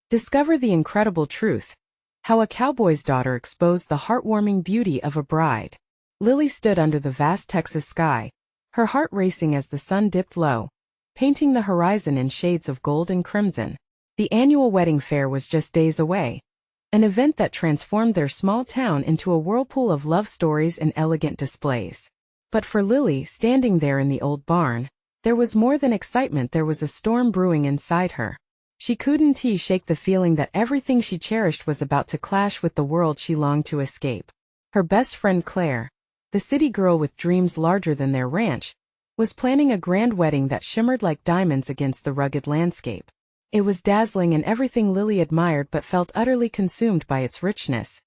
Discover the incredible truth. How a cowboy's daughter exposed the heartwarming beauty of a bride. Lily stood under the vast Texas sky, her heart racing as the sun dipped low, painting the horizon in shades of gold and crimson. The annual wedding fair was just days away, an event that transformed their small town into a whirlpool of love stories and elegant displays. But for Lily, standing there in the old barn, there was more than excitement. There was a storm brewing inside her. She couldn't shake the feeling that everything she cherished was about to clash with the world she longed to escape. Her best friend Claire, the city girl with dreams larger than their ranch, was planning a grand wedding that shimmered like diamonds against the rugged landscape. It was dazzling and everything Lily admired but felt utterly consumed by its richness.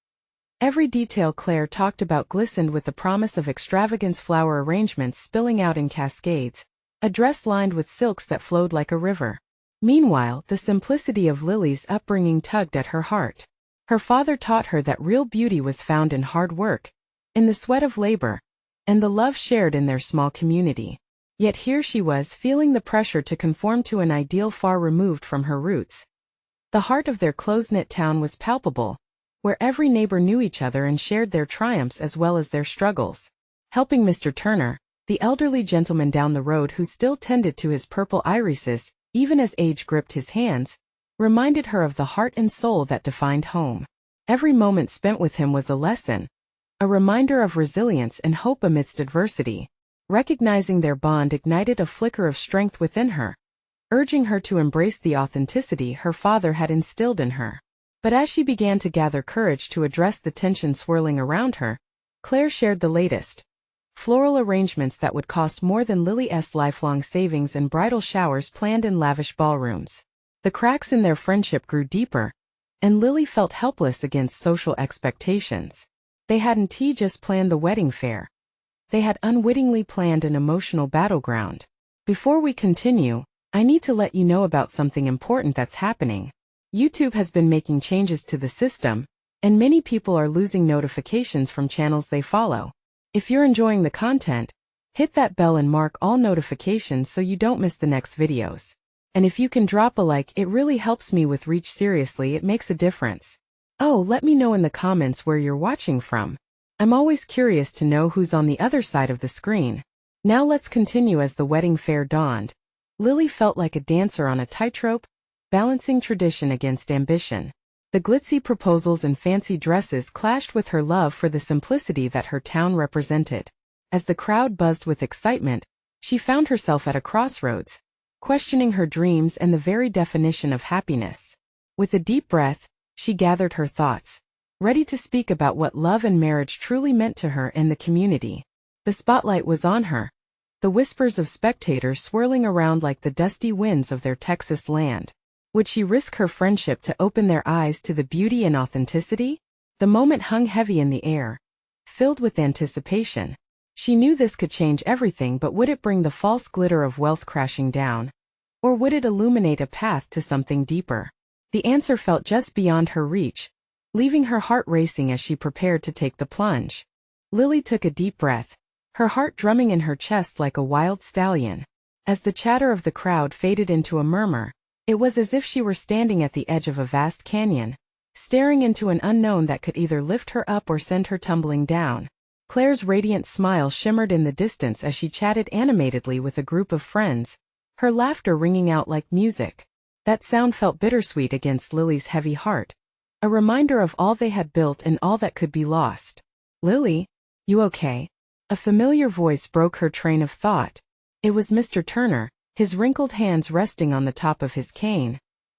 Every detail Claire talked about glistened with the promise of extravagant flower arrangements spilling out in cascades, a dress lined with silks that flowed like a river. Meanwhile, the simplicity of Lily's upbringing tugged at her heart. Her father taught her that real beauty was found in hard work, in the sweat of labor, and the love shared in their small community. Yet here she was, feeling the pressure to conform to an ideal far removed from her roots. The heart of their close-knit town was palpable, where every neighbor knew each other and shared their triumphs as well as their struggles. Helping Mr. Turner, the elderly gentleman down the road who still tended to his purple irises, even as age gripped his hands, reminded her of the heart and soul that defined home. Every moment spent with him was a lesson, a reminder of resilience and hope amidst adversity. Recognizing their bond ignited a flicker of strength within her, urging her to embrace the authenticity her father had instilled in her. But as she began to gather courage to address the tension swirling around her, Claire shared the latest. Floral arrangements that would cost more than Lily's lifelong savings and bridal showers planned in lavish ballrooms. The cracks in their friendship grew deeper, and Lily felt helpless against social expectations. They hadn't just planned the wedding fair. They had unwittingly planned an emotional battleground. Before we continue, I need to let you know about something important that's happening. YouTube has been making changes to the system, and many people are losing notifications from channels they follow. If you're enjoying the content, hit that bell and mark all notifications so you don't miss the next videos. And if you can drop a like, it really helps me with reach. Seriously, it makes a difference. Oh, let me know in the comments where you're watching from. I'm always curious to know who's on the other side of the screen. Now let's continue. As the wedding fair dawned, Lily felt like a dancer on a tightrope, balancing tradition against ambition. The glitzy proposals and fancy dresses clashed with her love for the simplicity that her town represented. As the crowd buzzed with excitement, she found herself at a crossroads, questioning her dreams and the very definition of happiness. With a deep breath, she gathered her thoughts, ready to speak about what love and marriage truly meant to her and the community. The spotlight was on her, the whispers of spectators swirling around like the dusty winds of their Texas land. Would she risk her friendship to open their eyes to the beauty and authenticity? The moment hung heavy in the air, filled with anticipation. She knew this could change everything, but would it bring the false glitter of wealth crashing down? Or would it illuminate a path to something deeper? The answer felt just beyond her reach, leaving her heart racing as she prepared to take the plunge. Lily took a deep breath, her heart drumming in her chest like a wild stallion. As the chatter of the crowd faded into a murmur, it was as if she were standing at the edge of a vast canyon, staring into an unknown that could either lift her up or send her tumbling down. Claire's radiant smile shimmered in the distance as she chatted animatedly with a group of friends, her laughter ringing out like music. That sound felt bittersweet against Lily's heavy heart, a reminder of all they had built and all that could be lost. "Lily, you okay?" A familiar voice broke her train of thought. It was Mr. Turner, his wrinkled hands resting on the top of his cane,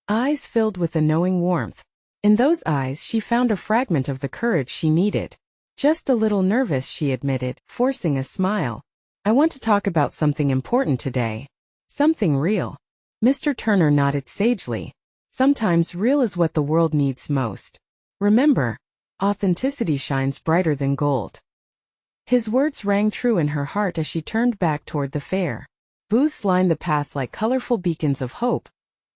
eyes filled with a knowing warmth. In those eyes she found a fragment of the courage she needed. "Just a little nervous," she admitted, forcing a smile. "I want to talk about something important today. Something real." Mr. Turner nodded sagely. "Sometimes real is what the world needs most. Remember, authenticity shines brighter than gold." His words rang true in her heart as she turned back toward the fair. Booths lined the path like colorful beacons of hope,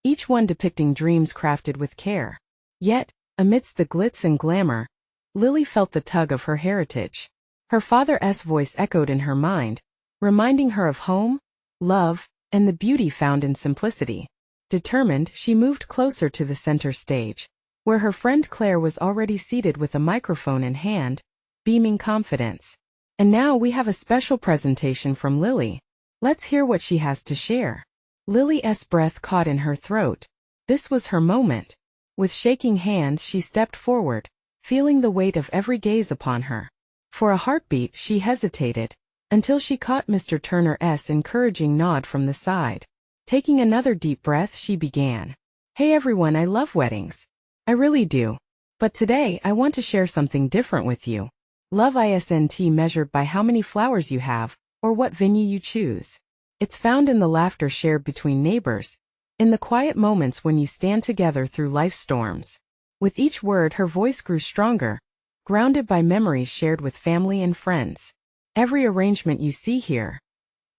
each one depicting dreams crafted with care. Yet, amidst the glitz and glamour, Lily felt the tug of her heritage. Her father's voice echoed in her mind, reminding her of home, love, and the beauty found in simplicity. Determined, she moved closer to the center stage, where her friend Claire was already seated with a microphone in hand, beaming confidence. And now we have a special presentation from Lily. Let's hear what she has to share. Lily's breath caught in her throat. This was her moment. With shaking hands she stepped forward, feeling the weight of every gaze upon her. For a heartbeat she hesitated, until she caught Mr. Turner's encouraging nod from the side. Taking another deep breath she began. Hey everyone, I love weddings. I really do. But today I want to share something different with you. Love isn't measured by how many flowers you have, or what venue you choose. It's found in the laughter shared between neighbors, in the quiet moments when you stand together through life's storms. With each word her voice grew stronger, grounded by memories shared with family and friends. Every arrangement you see here,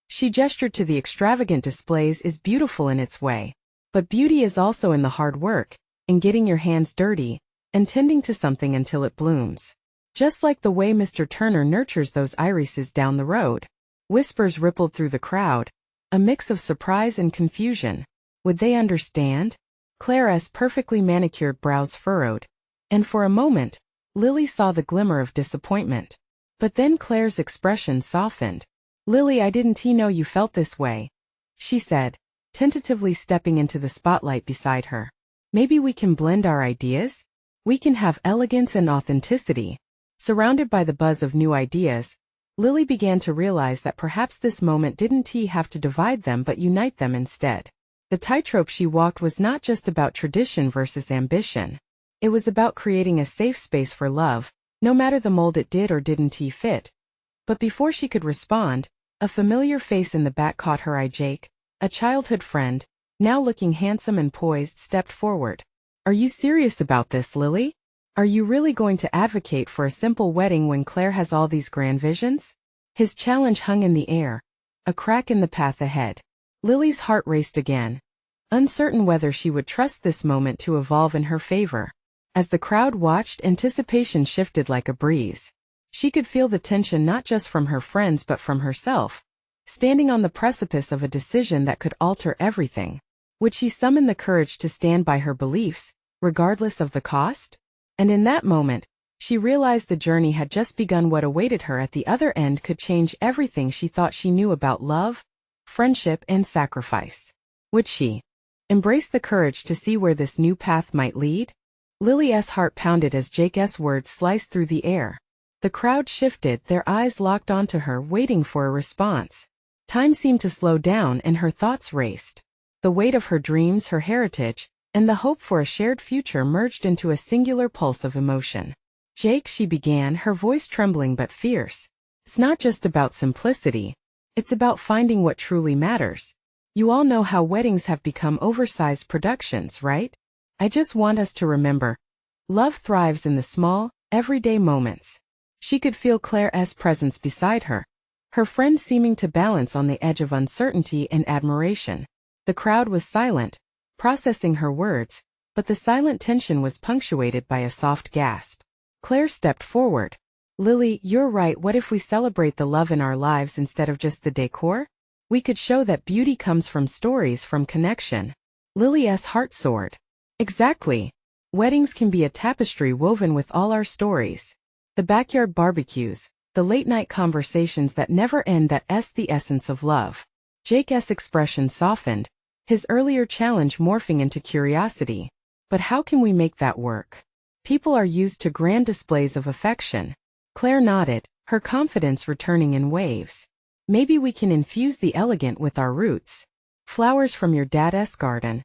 she gestured to the extravagant displays, is beautiful in its way. But beauty is also in the hard work, in getting your hands dirty, and tending to something until it blooms. Just like the way Mr. Turner nurtures those irises down the road. Whispers rippled through the crowd, a mix of surprise and confusion. Would they understand? Claire's perfectly manicured brows furrowed, and for a moment, Lily saw the glimmer of disappointment. But then Claire's expression softened. Lily, I didn't know you felt this way, she said, tentatively stepping into the spotlight beside her. Maybe we can blend our ideas? We can have elegance and authenticity. Surrounded by the buzz of new ideas, Lily began to realize that perhaps this moment didn't have to divide them but unite them instead. The tightrope she walked was not just about tradition versus ambition. It was about creating a safe space for love, no matter the mold it did or didn't fit. But before she could respond, a familiar face in the back caught her eye. Jake, a childhood friend, now looking handsome and poised, stepped forward. Are you serious about this, Lily? Are you really going to advocate for a simple wedding when Claire has all these grand visions? His challenge hung in the air, a crack in the path ahead. Lily's heart raced again, uncertain whether she would trust this moment to evolve in her favor. As the crowd watched, anticipation shifted like a breeze. She could feel the tension not just from her friends but from herself, standing on the precipice of a decision that could alter everything. Would she summon the courage to stand by her beliefs, regardless of the cost? And in that moment, she realized the journey had just begun. What awaited her at the other end could change everything she thought she knew about love, friendship, and sacrifice. Would she embrace the courage to see where this new path might lead? Lily's heart pounded as Jake's words sliced through the air. The crowd shifted, their eyes locked onto her, waiting for a response. Time seemed to slow down and her thoughts raced. The weight of her dreams, her heritage, and the hope for a shared future merged into a singular pulse of emotion. Jake, she began, her voice trembling but fierce. It's not just about simplicity. It's about finding what truly matters. You all know how weddings have become oversized productions, right? I just want us to remember, love thrives in the small, everyday moments. She could feel Claire's presence beside her, her friend seeming to balance on the edge of uncertainty and admiration. The crowd was silent, processing her words, but the silent tension was punctuated by a soft gasp. Claire stepped forward. Lily, you're right. What if we celebrate the love in our lives instead of just the decor? We could show that beauty comes from stories, from connection. Lily's heart soared. Exactly. Weddings can be a tapestry woven with all our stories. The backyard barbecues, the late-night conversations that never end, that's the essence of love. Jake's expression softened, his earlier challenge morphing into curiosity. But how can we make that work? People are used to grand displays of affection. Claire nodded, her confidence returning in waves. Maybe we can infuse the elegant with our roots. Flowers from your dad's garden.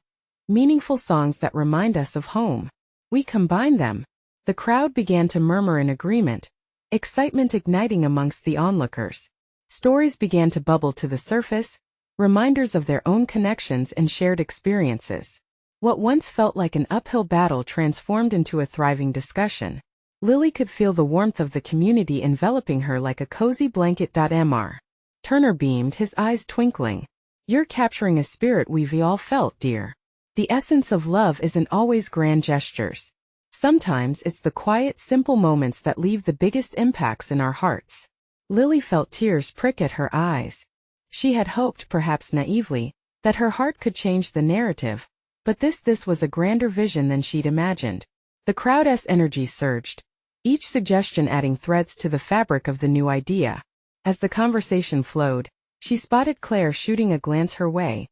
Meaningful songs that remind us of home. We combine them. The crowd began to murmur in agreement, excitement igniting amongst the onlookers. Stories began to bubble to the surface, reminders of their own connections and shared experiences. What once felt like an uphill battle transformed into a thriving discussion. Lily could feel the warmth of the community enveloping her like a cozy blanket. Mr. Turner beamed, his eyes twinkling. You're capturing a spirit we've all felt, dear. The essence of love isn't always grand gestures. Sometimes it's the quiet, simple moments that leave the biggest impacts in our hearts. Lily felt tears prick at her eyes. She had hoped, perhaps naively, that her heart could change the narrative, But this was a grander vision than she'd imagined. The crowd's energy surged, each suggestion adding threads to the fabric of the new idea. As the conversation flowed, she spotted Claire shooting a glance her way,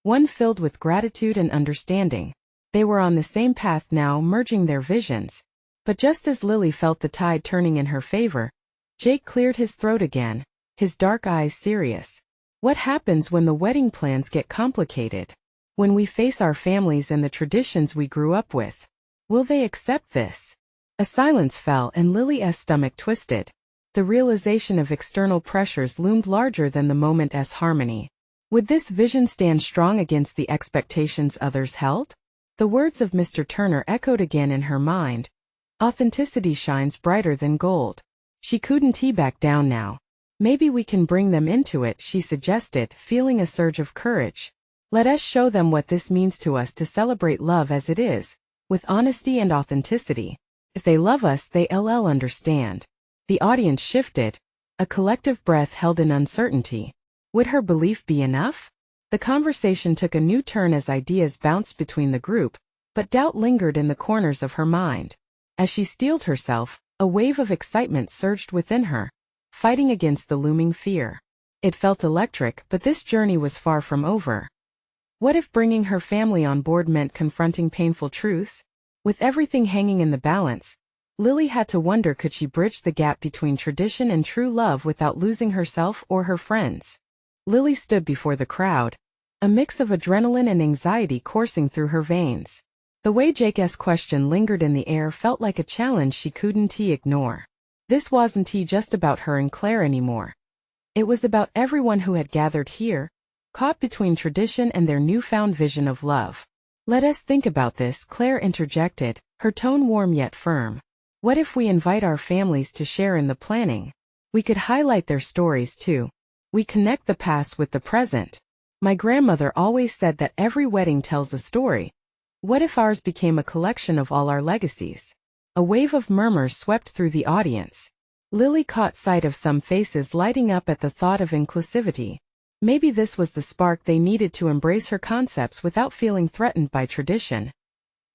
one filled with gratitude and understanding. They were on the same path now, merging their visions. But just as Lily felt the tide turning in her favor, Jake cleared his throat again, his dark eyes serious. What happens when the wedding plans get complicated? When we face our families and the traditions we grew up with? Will they accept this? A silence fell and Lily's stomach twisted. The realization of external pressures loomed larger than the moment's harmony. Would this vision stand strong against the expectations others held? The words of Mr. Turner echoed again in her mind. Authenticity shines brighter than gold. She couldn't back down now. Maybe we can bring them into it, she suggested, feeling a surge of courage. Let us show them what this means to us to celebrate love as it is, with honesty and authenticity. If they love us, they'll understand. The audience shifted, a collective breath held in uncertainty. Would her belief be enough? The conversation took a new turn as ideas bounced between the group, but doubt lingered in the corners of her mind. As she steeled herself, a wave of excitement surged within her, fighting against the looming fear. It felt electric, but this journey was far from over. What if bringing her family on board meant confronting painful truths? With everything hanging in the balance, Lily had to wonder, could she bridge the gap between tradition and true love without losing herself or her friends? Lily stood before the crowd, a mix of adrenaline and anxiety coursing through her veins. The way Jake's question lingered in the air felt like a challenge she couldn't ignore. This wasn't just about her and Claire anymore. It was about everyone who had gathered here, caught between tradition and their newfound vision of love. Let us think about this, Claire interjected, her tone warm yet firm. What if we invite our families to share in the planning? We could highlight their stories too. We connect the past with the present. My grandmother always said that every wedding tells a story. What if ours became a collection of all our legacies? A wave of murmurs swept through the audience. Lily caught sight of some faces lighting up at the thought of inclusivity. Maybe this was the spark they needed to embrace her concepts without feeling threatened by tradition.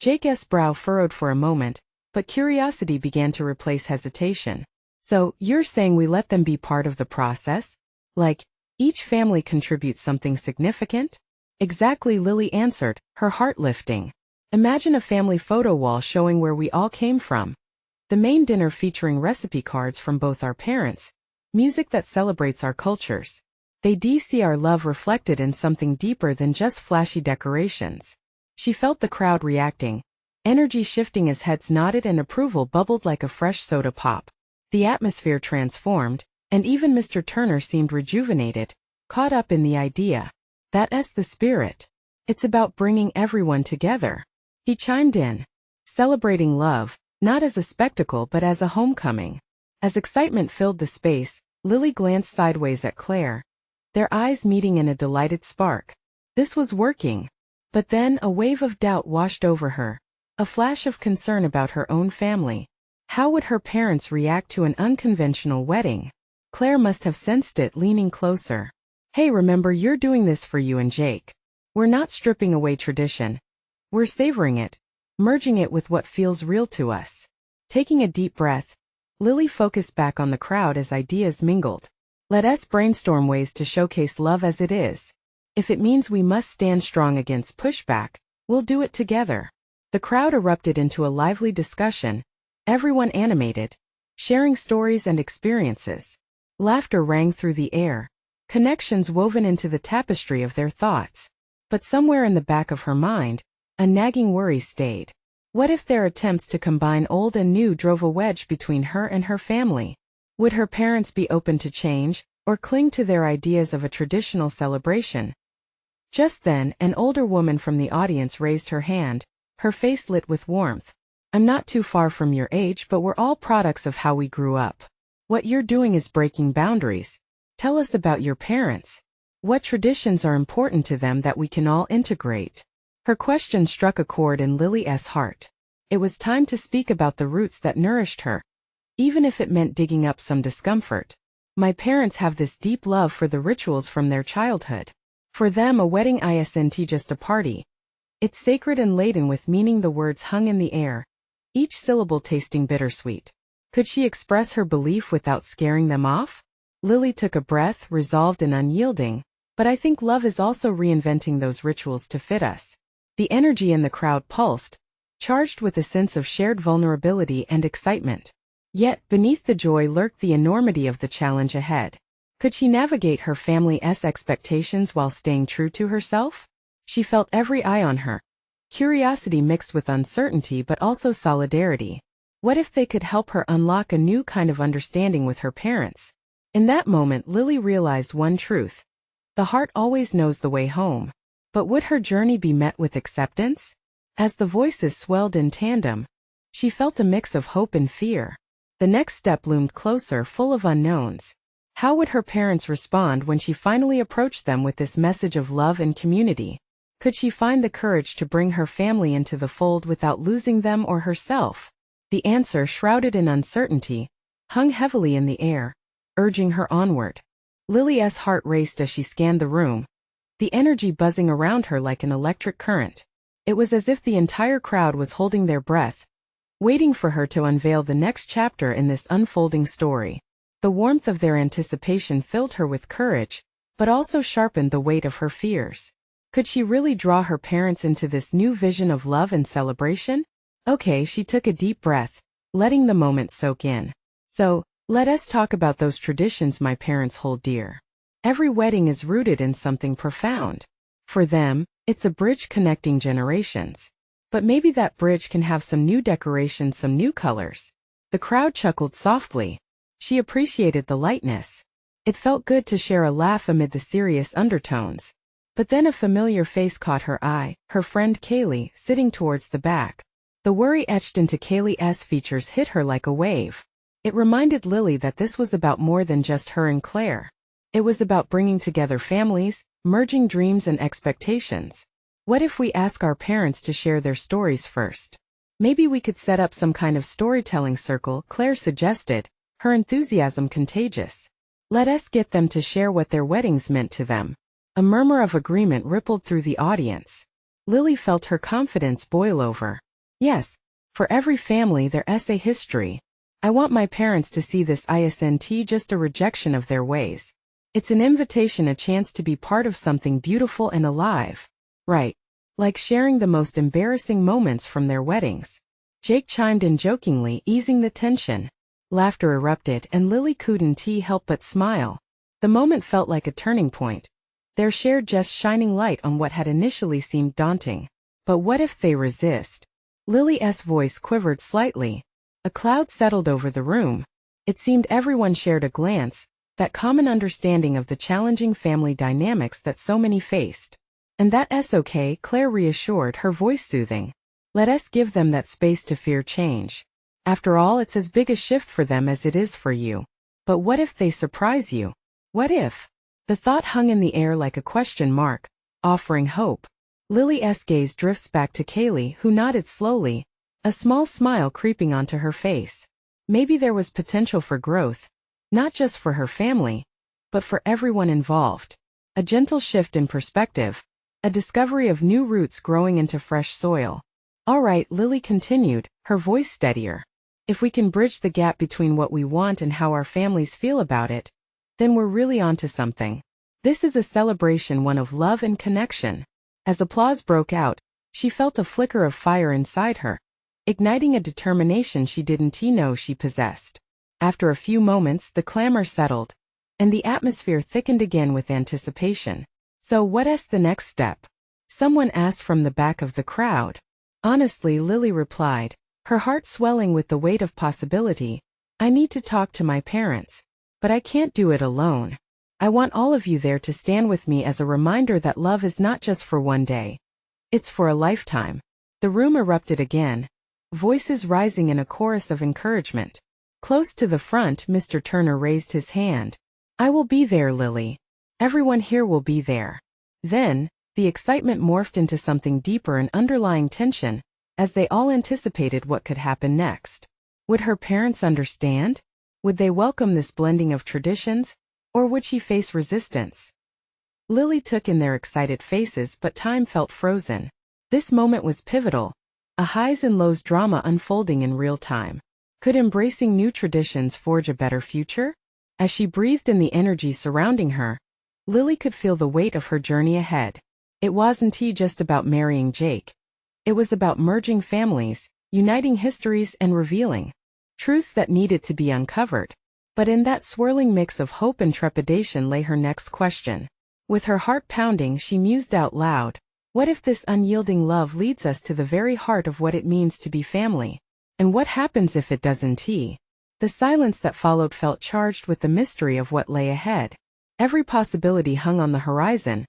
Jake's brow furrowed for a moment, but curiosity began to replace hesitation. So, you're saying we let them be part of the process? Like, each family contributes something significant? Exactly, Lily answered, her heart lifting. Imagine a family photo wall showing where we all came from. The main dinner featuring recipe cards from both our parents. Music that celebrates our cultures. They see our love reflected in something deeper than just flashy decorations. She felt the crowd reacting, energy shifting as heads nodded and approval bubbled like a fresh soda pop. The atmosphere transformed, and even Mr. Turner seemed rejuvenated, caught up in the idea. That's the spirit. It's about bringing everyone together. He chimed in, celebrating love, not as a spectacle but as a homecoming. As excitement filled the space, Lily glanced sideways at Claire, their eyes meeting in a delighted spark. This was working. But then a wave of doubt washed over her, a flash of concern about her own family. How would her parents react to an unconventional wedding? Claire must have sensed it, leaning closer. Hey, remember, you're doing this for you and Jake. We're not stripping away tradition. We're savoring it, merging it with what feels real to us. Taking a deep breath, Lily focused back on the crowd as ideas mingled. Let us brainstorm ways to showcase love as it is. If it means we must stand strong against pushback, we'll do it together. The crowd erupted into a lively discussion, everyone animated, sharing stories and experiences. Laughter rang through the air, connections woven into the tapestry of their thoughts. But somewhere in the back of her mind, a nagging worry stayed. What if their attempts to combine old and new drove a wedge between her and her family? Would her parents be open to change, or cling to their ideas of a traditional celebration? Just then, an older woman from the audience raised her hand, her face lit with warmth. I'm not too far from your age, but we're all products of how we grew up. What you're doing is breaking boundaries. Tell us about your parents. What traditions are important to them that we can all integrate? Her question struck a chord in Lily's heart. It was time to speak about the roots that nourished her, even if it meant digging up some discomfort. My parents have this deep love for the rituals from their childhood. For them, a wedding isn't just a party. It's sacred and laden with meaning. The words hung in the air, each syllable tasting bittersweet. Could she express her belief without scaring them off? Lily took a breath, resolved and unyielding. But I think love is also reinventing those rituals to fit us. The energy in the crowd pulsed, charged with a sense of shared vulnerability and excitement. Yet, beneath the joy lurked the enormity of the challenge ahead. Could she navigate her family's expectations while staying true to herself? She felt every eye on her. Curiosity mixed with uncertainty but also solidarity. What if they could help her unlock a new kind of understanding with her parents? In that moment, Lily realized one truth. The heart always knows the way home. But would her journey be met with acceptance? As the voices swelled in tandem, she felt a mix of hope and fear. The next step loomed closer, full of unknowns. How would her parents respond when she finally approached them with this message of love and community? Could she find the courage to bring her family into the fold without losing them or herself? The answer, shrouded in uncertainty, hung heavily in the air, urging her onward. Lily's heart raced as she scanned the room, the energy buzzing around her like an electric current. It was as if the entire crowd was holding their breath, waiting for her to unveil the next chapter in this unfolding story. The warmth of their anticipation filled her with courage, but also sharpened the weight of her fears. Could she really draw her parents into this new vision of love and celebration? Okay, she took a deep breath, letting the moment soak in. So, let us talk about those traditions my parents hold dear. Every wedding is rooted in something profound. For them, it's a bridge connecting generations. But maybe that bridge can have some new decorations, some new colors. The crowd chuckled softly. She appreciated the lightness. It felt good to share a laugh amid the serious undertones. But then a familiar face caught her eye, her friend Kaylee, sitting towards the back. The worry etched into Kaylee's features hit her like a wave. It reminded Lily that this was about more than just her and Claire. It was about bringing together families, merging dreams and expectations. What if we ask our parents to share their stories first? Maybe we could set up some kind of storytelling circle, Claire suggested, her enthusiasm contagious. Let us get them to share what their weddings meant to them. A murmur of agreement rippled through the audience. Lily felt her confidence boil over. Yes, for every family there's a history. I want my parents to see this isn't just a rejection of their ways. It's an invitation, a chance to be part of something beautiful and alive. Right. Like sharing the most embarrassing moments from their weddings. Jake chimed in jokingly, easing the tension. Laughter erupted and Lily couldn't help but smile. The moment felt like a turning point. Their shared jest shining light on what had initially seemed daunting. But what if they resist? Lily's voice quivered slightly. A cloud settled over the room. It seemed everyone shared a glance, that common understanding of the challenging family dynamics that so many faced. And that's okay, Claire reassured, her voice soothing. Let us give them that space to fear change. After all, it's as big a shift for them as it is for you. But what if they surprise you? What if? The thought hung in the air like a question mark, offering hope. Lily's gaze drifts back to Kaylee, who nodded slowly, a small smile creeping onto her face. Maybe there was potential for growth, not just for her family, but for everyone involved. A gentle shift in perspective, a discovery of new roots growing into fresh soil. All right, Lily continued, her voice steadier. If we can bridge the gap between what we want and how our families feel about it, then we're really onto something. This is a celebration, one of love and connection. As applause broke out, she felt a flicker of fire inside her, igniting a determination she didn't know she possessed. After a few moments, the clamor settled, and the atmosphere thickened again with anticipation. So what's the next step? Someone asked from the back of the crowd. Honestly, Lily replied, her heart swelling with the weight of possibility. I need to talk to my parents. But I can't do it alone. I want all of you there to stand with me as a reminder that love is not just for one day. It's for a lifetime. The room erupted again, voices rising in a chorus of encouragement. Close to the front, Mr. Turner raised his hand. I will be there, Lily. Everyone here will be there. Then, the excitement morphed into something deeper, an underlying tension, as they all anticipated what could happen next. Would her parents understand? Would they welcome this blending of traditions, or would she face resistance? Lily took in their excited faces, but time felt frozen. This moment was pivotal, a highs and lows drama unfolding in real time. Could embracing new traditions forge a better future? As she breathed in the energy surrounding her, Lily could feel the weight of her journey ahead. It wasn't just about marrying Jake. It was about merging families, uniting histories and revealing truths that needed to be uncovered. But in that swirling mix of hope and trepidation lay her next question. With her heart pounding, she mused out loud, what if this unyielding love leads us to the very heart of what it means to be family? And what happens if it doesn't? The silence that followed felt charged with the mystery of what lay ahead. Every possibility hung on the horizon,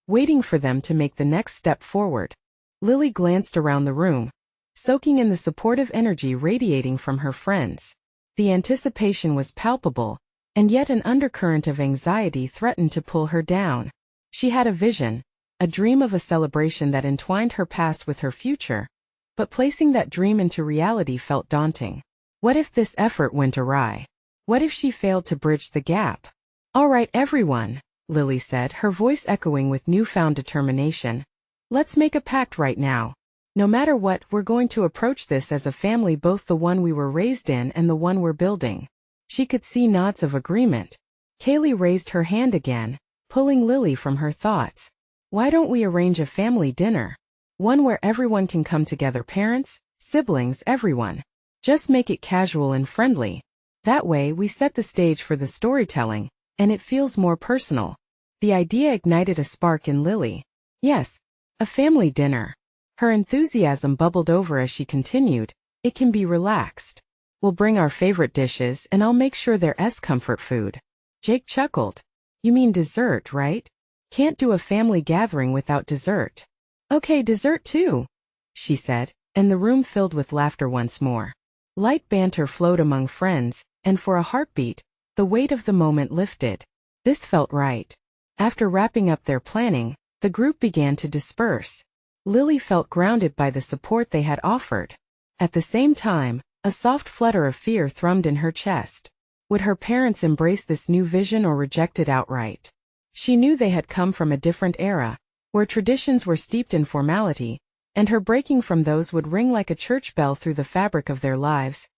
waiting for them to make the next step forward. Lily glanced around the room, soaking in the supportive energy radiating from her friends. The anticipation was palpable, and yet an undercurrent of anxiety threatened to pull her down. She had a vision, a dream of a celebration that entwined her past with her future, but placing that dream into reality felt daunting. What if this effort went awry? What if she failed to bridge the gap? All right, everyone, Lily said, her voice echoing with newfound determination. Let's make a pact right now. No matter what, we're going to approach this as a family, both the one we were raised in and the one we're building. She could see nods of agreement. Kaylee raised her hand again, pulling Lily from her thoughts. Why don't we arrange a family dinner? One where everyone can come together, parents, siblings, everyone. Just make it casual and friendly. That way we set the stage for the storytelling, and it feels more personal. The idea ignited a spark in Lily. Yes, a family dinner. Her enthusiasm bubbled over as she continued, it can be relaxed. We'll bring our favorite dishes and I'll make sure they're comfort food. Jake chuckled. You mean dessert, right? Can't do a family gathering without dessert. Okay, dessert too, she said, and the room filled with laughter once more. Light banter flowed among friends, and for a heartbeat, the weight of the moment lifted. This felt right. After wrapping up their planning, the group began to disperse. Lily felt grounded by the support they had offered. At the same time, a soft flutter of fear thrummed in her chest. Would her parents embrace this new vision or reject it outright? She knew they had come from a different era, where traditions were steeped in formality, and her breaking from those would ring like a church bell through the fabric of their lives.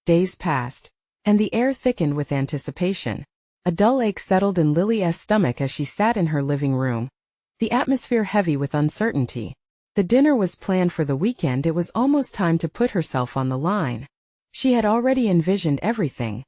Days passed, and the air thickened with anticipation. A dull ache settled in Lily's stomach as she sat in her living room, the atmosphere heavy with uncertainty. The dinner was planned for the weekend. It was almost time to put herself on the line. She had already envisioned everything.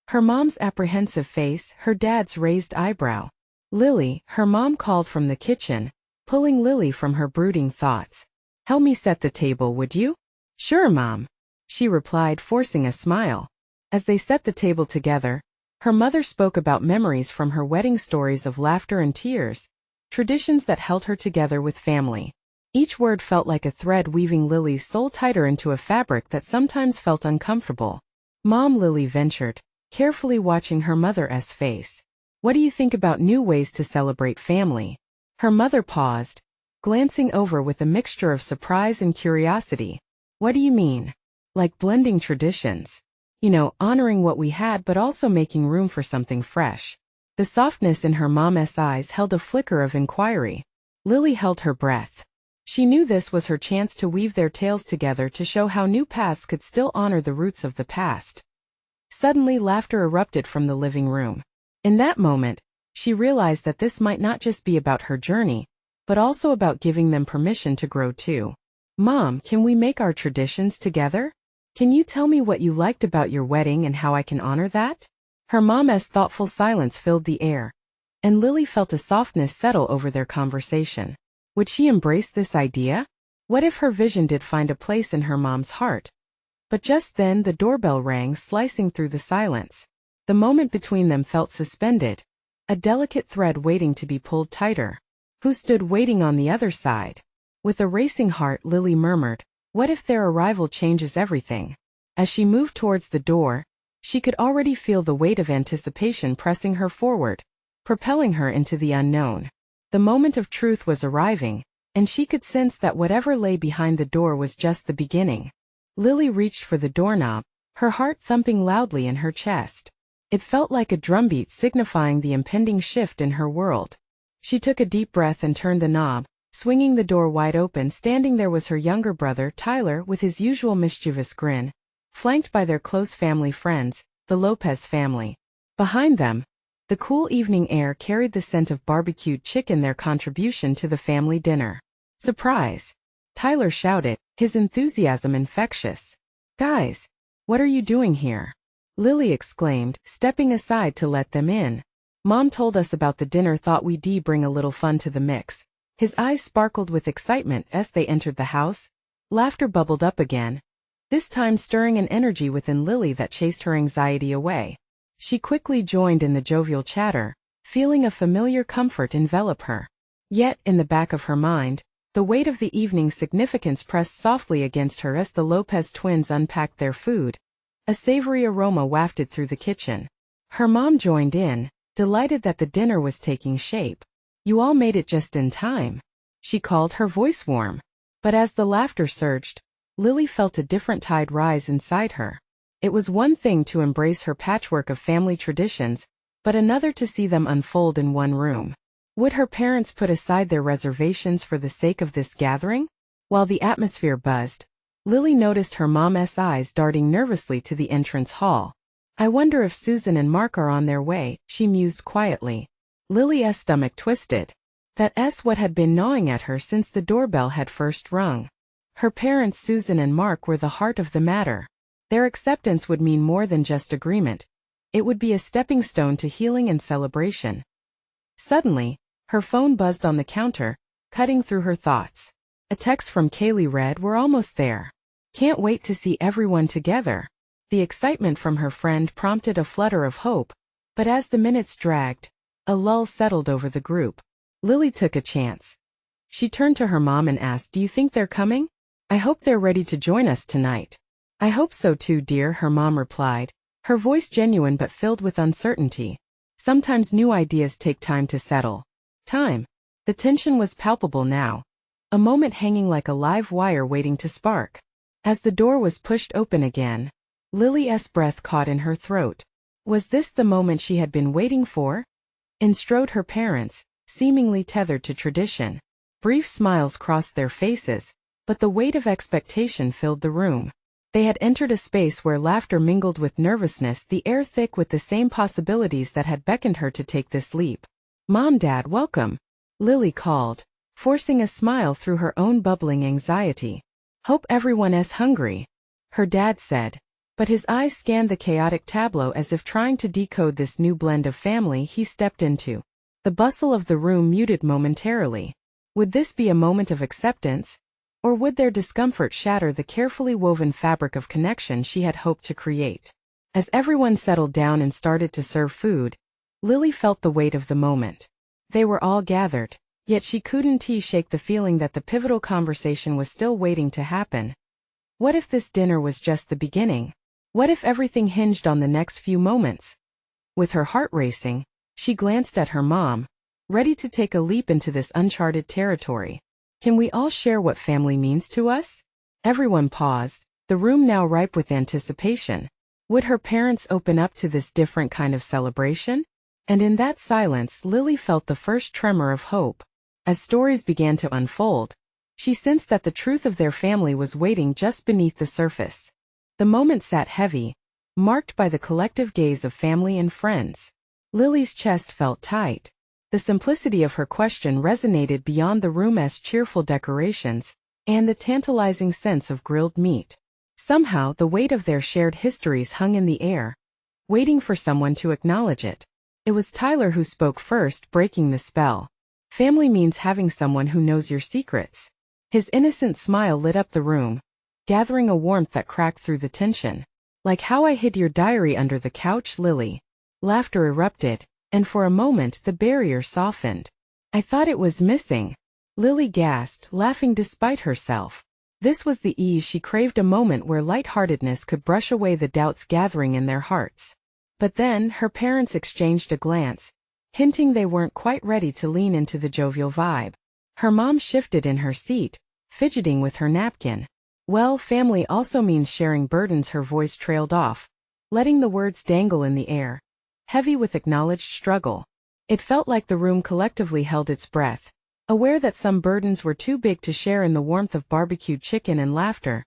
Her mom's apprehensive face, her dad's raised eyebrow. Lily, her mom called from the kitchen, pulling Lily from her brooding thoughts. Help me set the table, would you? Sure, Mom, she replied, forcing a smile. As they set the table together, her mother spoke about memories from her wedding, stories of laughter and tears, traditions that held her together with family. Each word felt like a thread weaving Lily's soul tighter into a fabric that sometimes felt uncomfortable. Mom, Lily ventured, carefully watching her mother's face. What do you think about new ways to celebrate family? Her mother paused, glancing over with a mixture of surprise and curiosity. What do you mean? Like blending traditions? You know, honoring what we had but also making room for something fresh. The softness in her mom's eyes held a flicker of inquiry. Lily held her breath. She knew this was her chance to weave their tales together, to show how new paths could still honor the roots of the past. Suddenly, laughter erupted from the living room. In that moment, she realized that this might not just be about her journey, but also about giving them permission to grow too. Mom, can we make our traditions together? Can you tell me what you liked about your wedding and how I can honor that? Her mom's thoughtful silence filled the air, and Lily felt a softness settle over their conversation. Would she embrace this idea? What if her vision did find a place in her mom's heart? But just then the doorbell rang, slicing through the silence. The moment between them felt suspended, a delicate thread waiting to be pulled tighter. Who stood waiting on the other side? With a racing heart, Lily murmured, what if their arrival changes everything? As she moved towards the door, she could already feel the weight of anticipation pressing her forward, propelling her into the unknown. The moment of truth was arriving, and she could sense that whatever lay behind the door was just the beginning. Lily reached for the doorknob, her heart thumping loudly in her chest. It felt like a drumbeat signifying the impending shift in her world. She took a deep breath and turned the knob, Swinging the door wide open, standing there was her younger brother, Tyler, with his usual mischievous grin, flanked by their close family friends, the Lopez family. Behind them, the cool evening air carried the scent of barbecued chicken, their contribution to the family dinner. "Surprise!" Tyler shouted, his enthusiasm infectious. "Guys, what are you doing here?" Lily exclaimed, stepping aside to let them in. "Mom told us about the dinner, thought we'd bring a little fun to the mix." His eyes sparkled with excitement as they entered the house. Laughter bubbled up again, this time stirring an energy within Lily that chased her anxiety away. She quickly joined in the jovial chatter, feeling a familiar comfort envelop her. Yet, in the back of her mind, the weight of the evening's significance pressed softly against her as the Lopez twins unpacked their food. A savory aroma wafted through the kitchen. Her mom joined in, delighted that the dinner was taking shape. "You all made it just in time," she called, her voice warm. But as the laughter surged, Lily felt a different tide rise inside her. It was one thing to embrace her patchwork of family traditions, but another to see them unfold in one room. Would her parents put aside their reservations for the sake of this gathering? While the atmosphere buzzed, Lily noticed her mom's eyes darting nervously to the entrance hall. "I wonder if Susan and Mark are on their way," she mused quietly. Lily's stomach twisted. That's what had been gnawing at her since the doorbell had first rung. Her parents, Susan and Mark, were the heart of the matter. Their acceptance would mean more than just agreement. It would be a stepping stone to healing and celebration. Suddenly, her phone buzzed on the counter, cutting through her thoughts. A text from Kaylee read, "We're almost there. Can't wait to see everyone together." The excitement from her friend prompted a flutter of hope, but as the minutes dragged, a lull settled over the group. Lily took a chance. She turned to her mom and asked, "Do you think they're coming? I hope they're ready to join us tonight." "I hope so too, dear," her mom replied, her voice genuine but filled with uncertainty. Sometimes new ideas take time to settle. Time. The tension was palpable now. A moment hanging like a live wire waiting to spark. As the door was pushed open again, Lily's breath caught in her throat. Was this the moment she had been waiting for? In strode her parents, seemingly tethered to tradition. Brief smiles crossed their faces, but the weight of expectation filled the room. They had entered a space where laughter mingled with nervousness, the air thick with the same possibilities that had beckoned her to take this leap. "Mom, Dad, welcome," Lily called, forcing a smile through her own bubbling anxiety. "Hope everyone is hungry," her dad said, but his eyes scanned the chaotic tableau as if trying to decode this new blend of family he stepped into. The bustle of the room muted momentarily. Would this be a moment of acceptance? Or would their discomfort shatter the carefully woven fabric of connection she had hoped to create? As everyone settled down and started to serve food, Lily felt the weight of the moment. They were all gathered, yet she couldn't shake the feeling that the pivotal conversation was still waiting to happen. What if this dinner was just the beginning? What if everything hinged on the next few moments? With her heart racing, she glanced at her mom, ready to take a leap into this uncharted territory. "Can we all share what family means to us?" Everyone paused, the room now ripe with anticipation. Would her parents open up to this different kind of celebration? And in that silence, Lily felt the first tremor of hope. As stories began to unfold, she sensed that the truth of their family was waiting just beneath the surface. The moment sat heavy, marked by the collective gaze of family and friends. Lily's chest felt tight. The simplicity of her question resonated beyond the room's cheerful decorations and the tantalizing sense of grilled meat. Somehow, the weight of their shared histories hung in the air, waiting for someone to acknowledge it. It was Tyler who spoke first, breaking the spell. "Family means having someone who knows your secrets." His innocent smile lit up the room, gathering a warmth that cracked through the tension. "Like how I hid your diary under the couch, Lily." Laughter erupted, and for a moment the barrier softened. "I thought it was missing," Lily gasped, laughing despite herself. This was the ease she craved, a moment where lightheartedness could brush away the doubts gathering in their hearts. But then, her parents exchanged a glance, hinting they weren't quite ready to lean into the jovial vibe. Her mom shifted in her seat, fidgeting with her napkin. "Well, family also means sharing burdens," her voice trailed off, letting the words dangle in the air, heavy with acknowledged struggle. It felt like the room collectively held its breath, Aware that some burdens were too big to share in the warmth of barbecued chicken and laughter,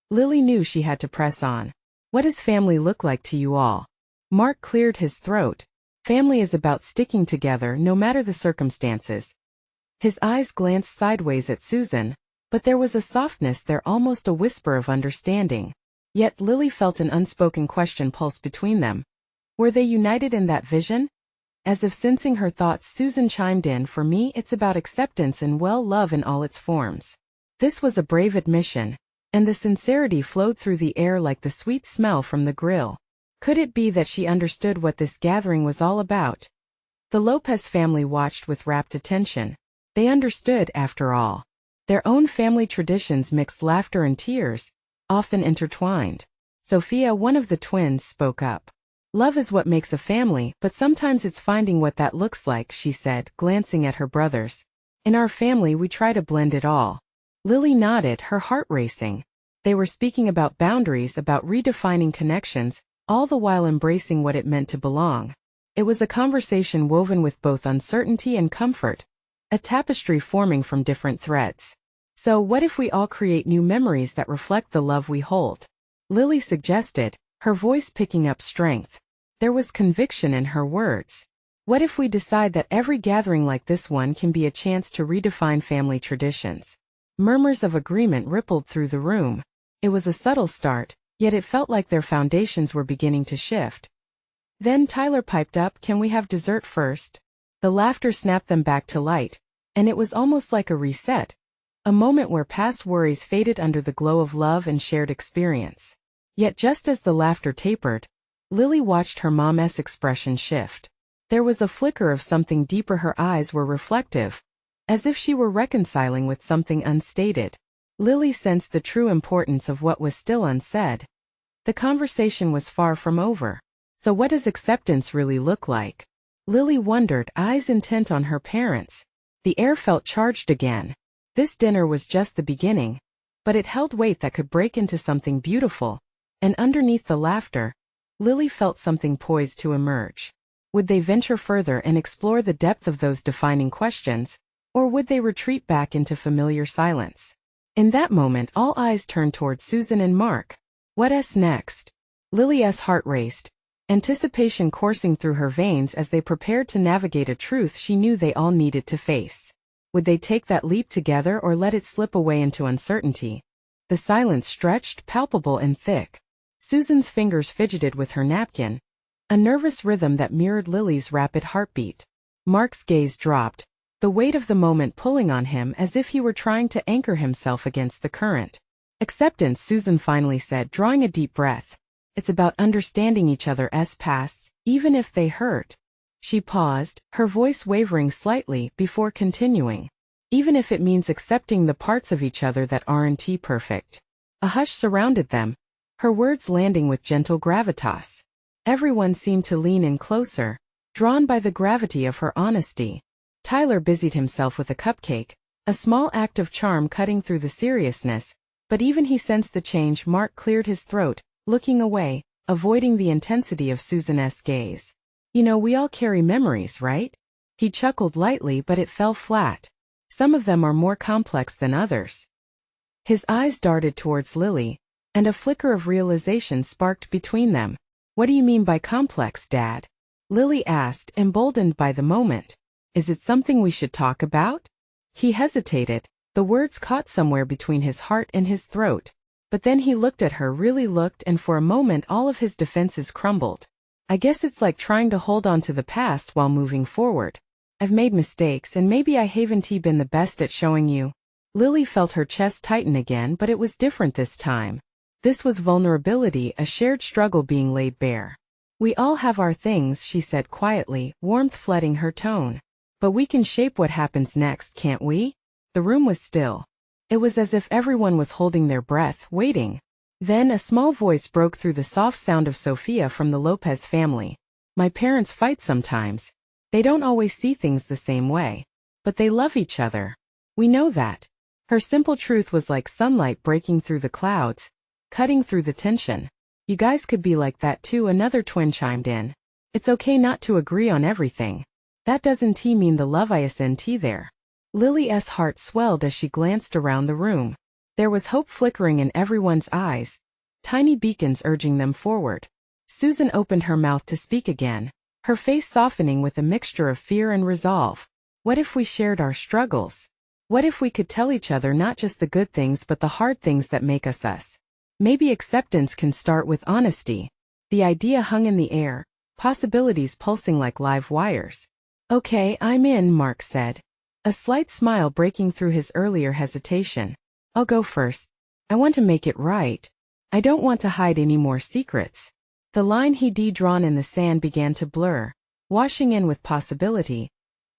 Lily knew she had to press on. What does family look like to you all? Mark cleared his throat. Family is about sticking together no matter the circumstances. His eyes glanced sideways at Susan, but there was a softness there, almost a whisper of understanding. Yet Lily felt an unspoken question pulse between them. Were they united in that vision? As if sensing her thoughts, Susan chimed in, "For me, it's about acceptance and love in all its forms." This was a brave admission, and the sincerity flowed through the air like the sweet smell from the grill. Could it be that she understood what this gathering was all about? The Lopez family watched with rapt attention. They understood, after all. Their own family traditions mixed laughter and tears, often intertwined. Sophia, one of the twins, spoke up. "Love is what makes a family, but sometimes it's finding what that looks like," she said, glancing at her brothers. "In our family we try to blend it all." Lily nodded, her heart racing. They were speaking about boundaries, about redefining connections, all the while embracing what it meant to belong. It was a conversation woven with both uncertainty and comfort, a tapestry forming from different threads. "So what if we all create new memories that reflect the love we hold?" Lily suggested, her voice picking up strength. There was conviction in her words. "What if we decide that every gathering like this one can be a chance to redefine family traditions?" Murmurs of agreement rippled through the room. It was a subtle start, yet it felt like their foundations were beginning to shift. Then Tyler piped up, "Can we have dessert first?" The laughter snapped them back to light, and it was almost like a reset, a moment where past worries faded under the glow of love and shared experience. Yet just as the laughter tapered, Lily watched her mom's expression shift. There was a flicker of something deeper, her eyes were reflective, as if she were reconciling with something unstated. Lily sensed the true importance of what was still unsaid. The conversation was far from over. So what does acceptance really look like? Lily wondered, eyes intent on her parents. The air felt charged again. This dinner was just the beginning, but it held weight that could break into something beautiful, and underneath the laughter, Lily felt something poised to emerge. Would they venture further and explore the depth of those defining questions, or would they retreat back into familiar silence? In that moment, all eyes turned toward Susan and Mark. What's next? Lily's heart raced, anticipation coursing through her veins as they prepared to navigate a truth she knew they all needed to face. Would they take that leap together or let it slip away into uncertainty? The silence stretched, palpable and thick. Susan's fingers fidgeted with her napkin, a nervous rhythm that mirrored Lily's rapid heartbeat. Mark's gaze dropped, the weight of the moment pulling on him as if he were trying to anchor himself against the current. "Acceptance," Susan finally said, drawing a deep breath. "It's about understanding each other's pasts, even if they hurt." She paused, her voice wavering slightly before continuing. "Even if it means accepting the parts of each other that aren't perfect." A hush surrounded them, her words landing with gentle gravitas. Everyone seemed to lean in closer, drawn by the gravity of her honesty. Tyler busied himself with a cupcake, a small act of charm cutting through the seriousness, but even he sensed the change. Mark cleared his throat, looking away, avoiding the intensity of Susan's gaze. "You know, we all carry memories, right?" He chuckled lightly, but it fell flat. "Some of them are more complex than others." His eyes darted towards Lily, and a flicker of realization sparked between them. "What do you mean by complex, Dad?" Lily asked, emboldened by the moment. "Is it something we should talk about?" He hesitated, the words caught somewhere between his heart and his throat. But then he looked at her, really looked, and for a moment all of his defenses crumbled. "I guess it's like trying to hold on to the past while moving forward. I've made mistakes and maybe I haven't been the best at showing you." Lily felt her chest tighten again, but it was different this time. This was vulnerability, a shared struggle being laid bare. "We all have our things," she said quietly, warmth flooding her tone. "But we can shape what happens next, can't we?" The room was still. It was as if everyone was holding their breath, waiting. Then a small voice broke through the soft sound of Sophia from the Lopez family. "My parents fight sometimes. They don't always see things the same way. But they love each other. We know that." Her simple truth was like sunlight breaking through the clouds, cutting through the tension. "You guys could be like that too," another twin chimed in. "It's okay not to agree on everything. That doesn't mean the love isn't there." Lily's heart swelled as she glanced around the room. There was hope flickering in everyone's eyes, tiny beacons urging them forward. Susan opened her mouth to speak again, her face softening with a mixture of fear and resolve. What if we shared our struggles? What if we could tell each other not just the good things but the hard things that make us us? Maybe acceptance can start with honesty. The idea hung in the air, possibilities pulsing like live wires. Okay, I'm in, Mark said, a slight smile breaking through his earlier hesitation. I'll go first. I want to make it right. I don't want to hide any more secrets. The line he'd drawn in the sand began to blur, washing in with possibility.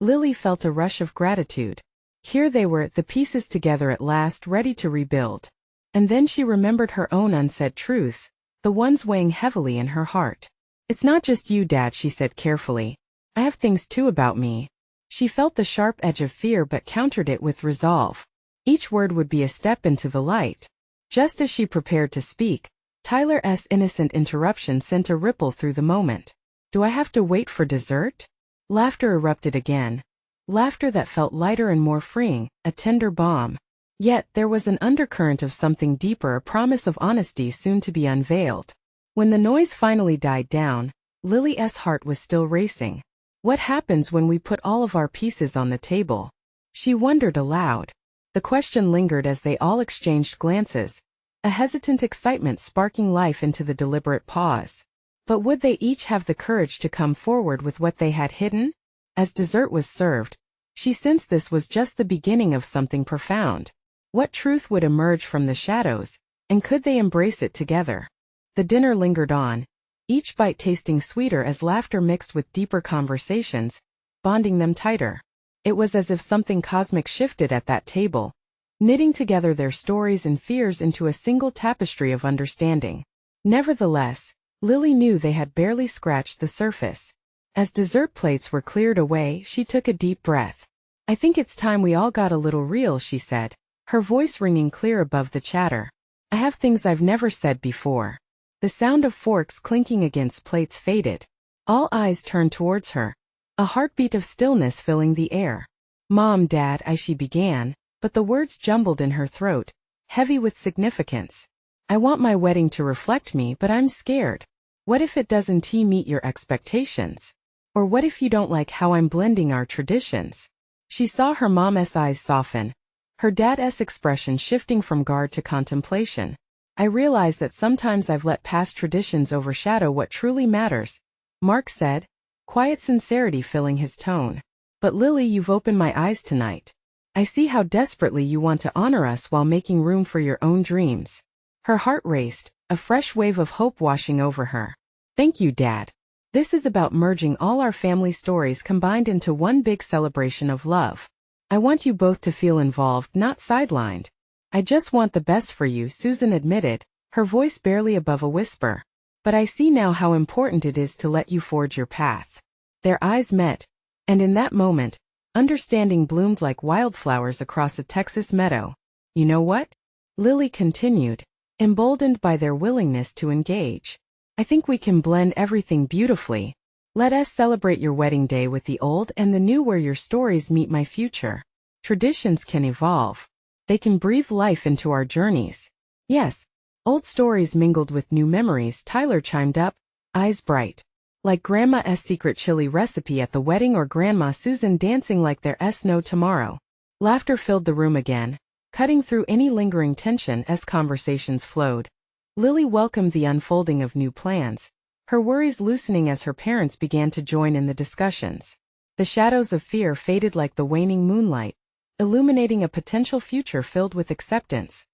Lily felt a rush of gratitude. Here they were, the pieces together at last, ready to rebuild. And then she remembered her own unsaid truths, the ones weighing heavily in her heart. It's not just you, Dad, she said carefully. I have things too about me. She felt the sharp edge of fear but countered it with resolve. Each word would be a step into the light. Just as she prepared to speak, Tyler's innocent interruption sent a ripple through the moment. Do I have to wait for dessert? Laughter erupted again. Laughter that felt lighter and more freeing, a tender balm. Yet, there was an undercurrent of something deeper, a promise of honesty soon to be unveiled. When the noise finally died down, Lily's heart was still racing. What happens when we put all of our pieces on the table? She wondered aloud. The question lingered as they all exchanged glances, a hesitant excitement sparking life into the deliberate pause. But would they each have the courage to come forward with what they had hidden? As dessert was served, she sensed this was just the beginning of something profound. What truth would emerge from the shadows, and could they embrace it together? The dinner lingered on, each bite tasting sweeter as laughter mixed with deeper conversations, bonding them tighter. It was as if something cosmic shifted at that table, knitting together their stories and fears into a single tapestry of understanding. Nevertheless, Lily knew they had barely scratched the surface. As dessert plates were cleared away, she took a deep breath. I think it's time we all got a little real, she said, her voice ringing clear above the chatter. I have things I've never said before. The sound of forks clinking against plates faded. All eyes turned towards her, a heartbeat of stillness filling the air. Mom, Dad, she began, but the words jumbled in her throat, heavy with significance. I want my wedding to reflect me, but I'm scared. What if it doesn't meet your expectations? Or what if you don't like how I'm blending our traditions? She saw her mom's eyes soften, her dad's expression shifting from guard to contemplation. I realize that sometimes I've let past traditions overshadow what truly matters, Mark said, quiet sincerity filling his tone. But Lily, you've opened my eyes tonight. I see how desperately you want to honor us while making room for your own dreams. Her heart raced, a fresh wave of hope washing over her. Thank you, Dad. This is about merging all our family stories combined into one big celebration of love. I want you both to feel involved, not sidelined. I just want the best for you, Susan admitted, her voice barely above a whisper. But I see now how important it is to let you forge your path. Their eyes met, and in that moment, understanding bloomed like wildflowers across a Texas meadow. You know what? Lily continued, emboldened by their willingness to engage. I think we can blend everything beautifully. Let us celebrate your wedding day with the old and the new, where your stories meet my future. Traditions can evolve. They can breathe life into our journeys. Yes, old stories mingled with new memories, Tyler chimed up, eyes bright. Like Grandma's secret chili recipe at the wedding, or Grandma Susan dancing like there's no tomorrow. Laughter filled the room again, cutting through any lingering tension as conversations flowed. Lily welcomed the unfolding of new plans, her worries loosening as her parents began to join in the discussions. The shadows of fear faded like the waning moonlight, illuminating a potential future filled with acceptance.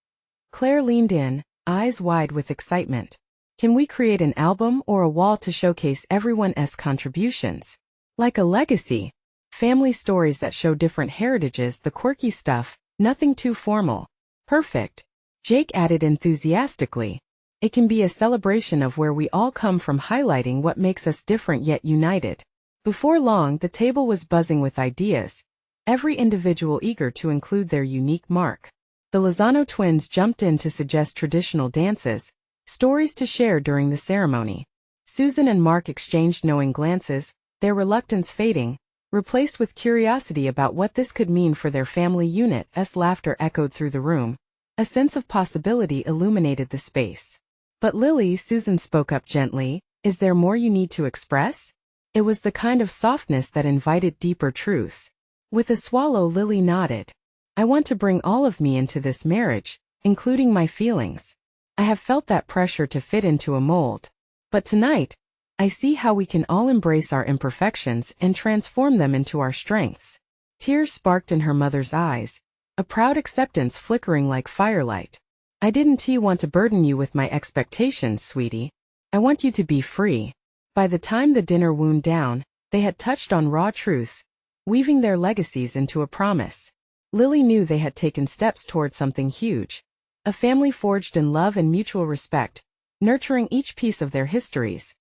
Claire leaned in, eyes wide with excitement. Can we create an album or a wall to showcase everyone's contributions? Like a legacy. Family stories that show different heritages, the quirky stuff, nothing too formal. Perfect. Jake added enthusiastically. It can be a celebration of where we all come from, highlighting what makes us different yet united. Before long, the table was buzzing with ideas, every individual eager to include their unique mark. The Lozano twins jumped in to suggest traditional dances, stories to share during the ceremony. Susan and Mark exchanged knowing glances, their reluctance fading, replaced with curiosity about what this could mean for their family unit. As laughter echoed through the room, a sense of possibility illuminated the space. But Lily, Susan spoke up gently, is there more you need to express? It was the kind of softness that invited deeper truths. With a swallow, Lily nodded. I want to bring all of me into this marriage, including my feelings. I have felt that pressure to fit into a mold. But tonight, I see how we can all embrace our imperfections and transform them into our strengths. Tears sparked in her mother's eyes, a proud acceptance flickering like firelight. I didn't want to burden you with my expectations, sweetie. I want you to be free. By the time the dinner wound down, they had touched on raw truths, weaving their legacies into a promise. Lily knew they had taken steps toward something huge. A family forged in love and mutual respect, nurturing each piece of their histories.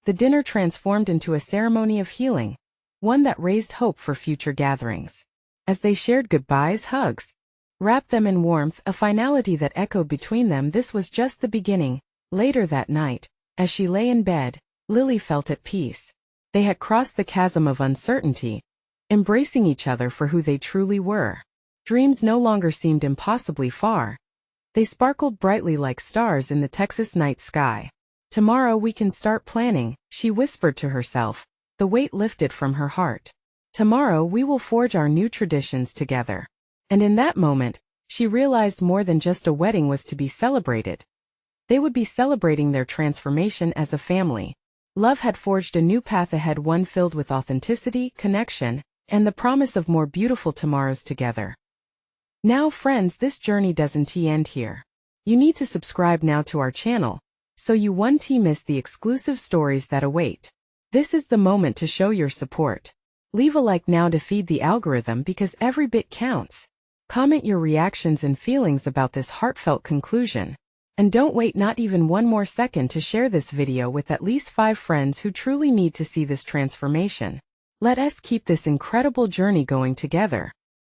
The dinner transformed into a ceremony of healing, one that raised hope for future gatherings. As they shared goodbyes, hugs wrapped them in warmth, a finality that echoed between them. This was just the beginning. Later that night, as she lay in bed, Lily felt at peace. They had crossed the chasm of uncertainty, embracing each other for who they truly were. Dreams no longer seemed impossibly far. They sparkled brightly like stars in the Texas night sky. Tomorrow we can start planning, she whispered to herself, the weight lifted from her heart. Tomorrow we will forge our new traditions together. And in that moment, she realized more than just a wedding was to be celebrated. They would be celebrating their transformation as a family. Love had forged a new path ahead, one filled with authenticity, connection, and the promise of more beautiful tomorrows together. Now friends, this journey doesn't end here. You need to subscribe now to our channel, so you won't miss the exclusive stories that await. This is the moment to show your support. Leave a like now to feed the algorithm because every bit counts. Comment your reactions and feelings about this heartfelt conclusion. And don't wait not even one more second to share this video with at least 5 friends who truly need to see this transformation. Let us keep this incredible journey going together.